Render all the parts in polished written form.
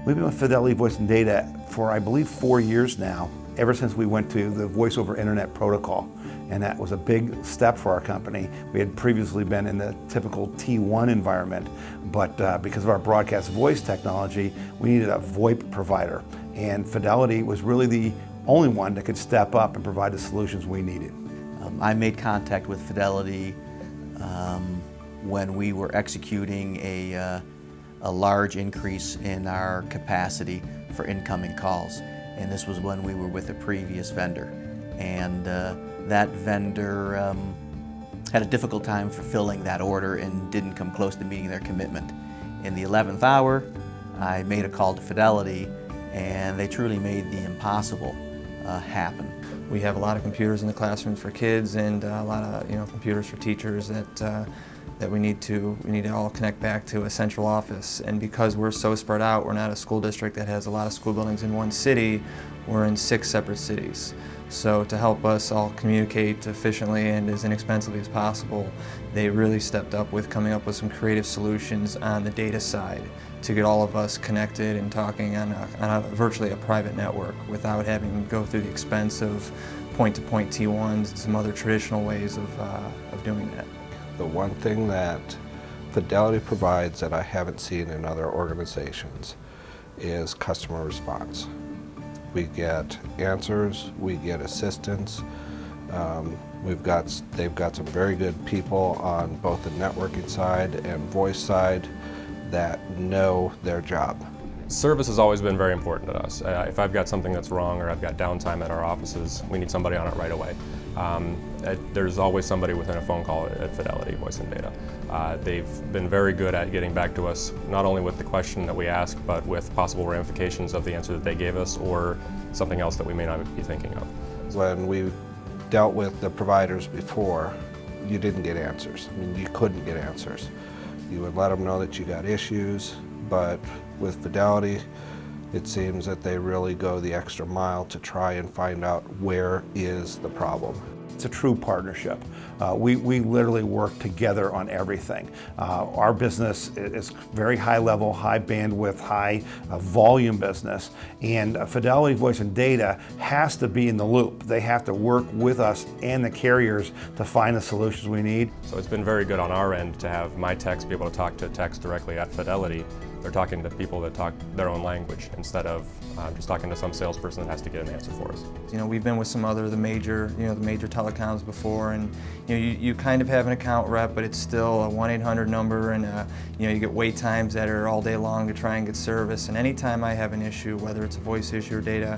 We've been with Fidelity Voice and Data for, I believe, 4 years now, ever since we went to the Voice over Internet protocol. And that was a big step for our company. We had previously been in the typical T1 environment, but because of our broadcast voice technology, we needed a VoIP provider. And Fidelity was really the only one that could step up and provide the solutions we needed. I made contact with Fidelity when we were executing a large increase in our capacity for incoming calls. And this was when we were with a previous vendor. And that vendor had a difficult time fulfilling that order and didn't come close to meeting their commitment. In the 11th hour, I made a call to Fidelity, and they truly made the impossible happen. We have a lot of computers in the classrooms for kids, and a lot of computers for teachers that we need to all connect back to a central office. And because we're so spread out, we're not a school district that has a lot of school buildings in one city. We're in 6 separate cities. So to help us all communicate efficiently and as inexpensively as possible, they really stepped up with coming up with some creative solutions on the data side to get all of us connected and talking on virtually a private network without having to go through the expense of point-to-point T1s and some other traditional ways of doing that. The one thing that Fidelity provides that I haven't seen in other organizations is customer response. We get answers, we get assistance. They've got some very good people on both the networking side and voice side that know their job. Service has always been very important to us. If I've got something that's wrong or I've got downtime at our offices, we need somebody on it right away. There's always somebody within a phone call at Fidelity Voice and Data. They've been very good at getting back to us, not only with the question that we ask, but with possible ramifications of the answer that they gave us or something else that we may not be thinking of. When we dealt with the providers before, you didn't get answers. I mean, you couldn't get answers. You would let them know that you got issues, but with Fidelity, it seems that they really go the extra mile to try and find out where is the problem. It's a true partnership. We literally work together on everything. Our business is very high level, high bandwidth, high volume business, and Fidelity Voice and Data has to be in the loop. They have to work with us and the carriers to find the solutions we need. So it's been very good on our end to have my techs be able to talk to techs directly at Fidelity. They're talking to people that talk their own language instead of just talking to some salesperson that has to get an answer for us. We've been with some other the major telecoms before, and you kind of have an account rep, but it's still a 1-800 number, and you get wait times that are all day long to try and get service. And anytime I have an issue, whether it's a voice issue or data,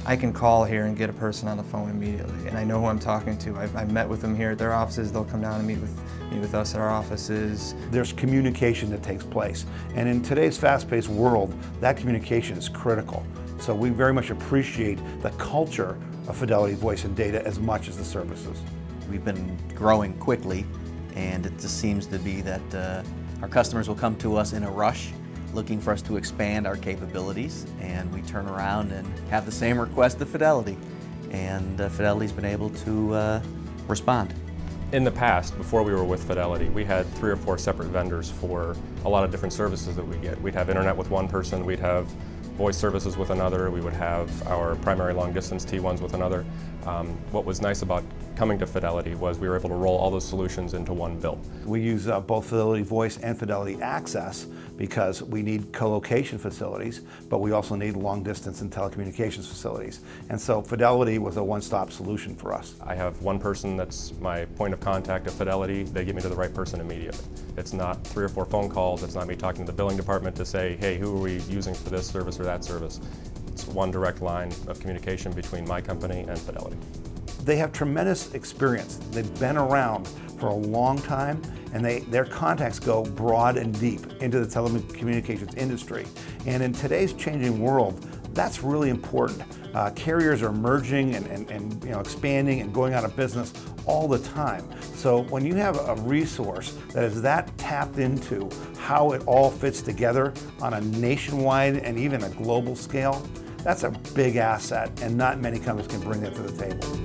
I can call here and get a person on the phone immediately, and I know who I'm talking to. I've met with them here at their offices. They'll come down and meet with us at our offices. There's communication that takes place, and in today's fast-paced world, that communication is critical. So we very much appreciate the culture of Fidelity Voice and Data as much as the services. We've been growing quickly, and it just seems to be that our customers will come to us in a rush, looking for us to expand our capabilities, and we turn around and have the same request to Fidelity, and Fidelity's been able to respond. In the past, before we were with Fidelity, we had 3 or 4 separate vendors for a lot of different services that we get. We'd have internet with one person, we'd have voice services with another, we would have our primary long distance T1s with another. What was nice about coming to Fidelity was we were able to roll all those solutions into one bill. We use both Fidelity Voice and Fidelity Access because we need co-location facilities, but we also need long distance and telecommunications facilities. And so Fidelity was a one-stop solution for us. I have one person that's my point of contact at Fidelity. They get me to the right person immediately. It's not 3 or 4 phone calls. It's not me talking to the billing department to say, hey, who are we using for this service or that service? It's one direct line of communication between my company and Fidelity. They have tremendous experience. They've been around for a long time, and their contacts go broad and deep into the telecommunications industry. And in today's changing world, that's really important. Carriers are merging and expanding and going out of business all the time. So when you have a resource that is that tapped into how it all fits together on a nationwide and even a global scale, that's a big asset, and not many companies can bring that to the table.